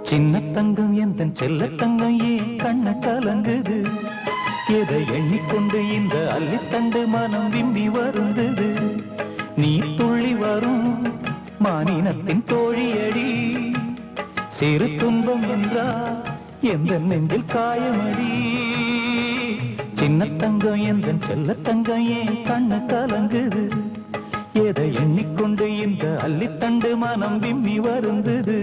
சின்ன தங்கம் எந்தன் செல்ல தங்கம் ஏன் கண்ண கலங்குது எதை எண்ணிக்கொண்டு இந்த அள்ளித்தண்டு மனம் விம்பி வருந்தது நீ துள்ளி வரும் மானினத்தின் தோழியடி சிறு துன்பம் என்றால் எந்த நெஞ்சில் காயமடி சின்ன தங்கம் எந்தன் செல்ல தங்கம் ஏன் கண்ண கலங்குது எதை எண்ணிக்கொண்டு இந்த அள்ளித்தண்டு மனம் விம்மி வருந்தது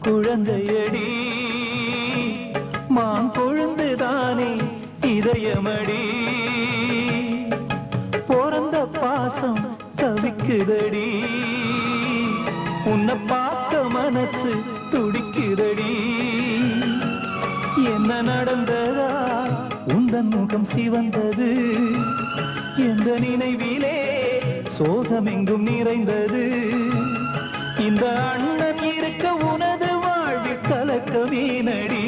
குழந்தையடி மான் கொழுந்துதானே இதயமடி பிறந்த பாசம் தவிக்குதடி உன்னை பார்க்க மனசு துடிக்குதடி என்ன நடந்ததா உந்தன் முகம் சிவந்தது எந்த நினைவிலே சோகம் எங்கும் நிறைந்தது இந்த அண்ணன் இருக்க உனது வாழ்வில் கலக்கவே நடி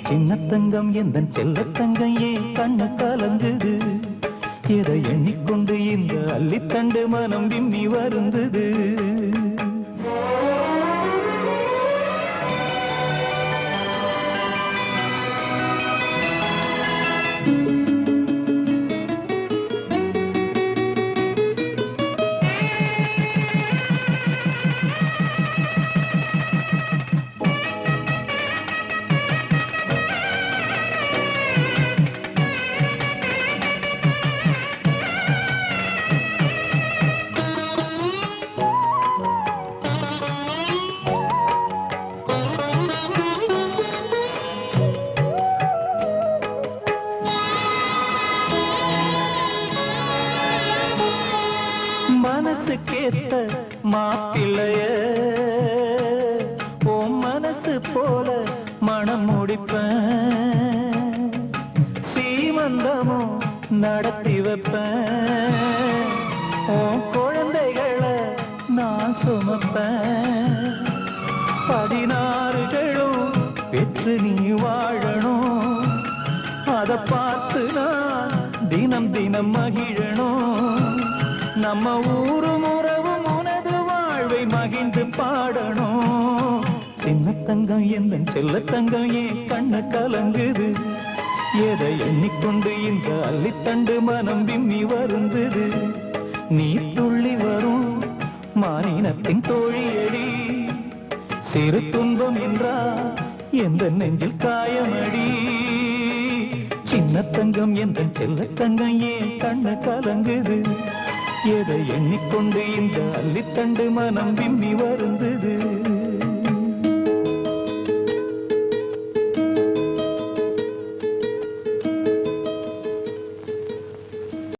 சின்ன தங்கம் எந்தன் செல்ல தங்கம் ஏன் கண்ணு கலங்குது எதை எண்ணிக்கொண்டு இந்த அள்ளித்தண்டு மனம் விம்மி வருந்தது மனசு கேட்ட மாப்பிள்ளைய ஓ மனசு போல மனம் முடிப்பேன் சீமந்தமும் நடத்தி வைப்பேன் ஓ குழந்தைகளை நான் சுமப்பேன் 16களும் பெற்று நீ வாழணும் அதை பார்த்து நான் தினம் தினம் மகிழணும் நம்ம ஊரும் உறவும் உனது வாழ்வை மகிழ்ந்து பாடணும் சின்ன தங்கம் எந்தன் செல்ல தங்கம் ஏன் கண்ண கலங்குது எதை எண்ணிக்கொண்டு இந்த அள்ளித்தண்டு மனம் விம்மி வருந்தது நீ துள்ளி வரும் மானினத்தின் தோழியடி சிறு துன்பம் என்றால் எந்த நெஞ்சில் காயமடி சின்ன தங்கம் எந்தன் செல்ல தங்கம் ஏன் கண்ண கலங்குது எதை எண்ணிக்கொண்டு இந்த அள்ளித்தண்டு மனம் விம்மி வருந்தது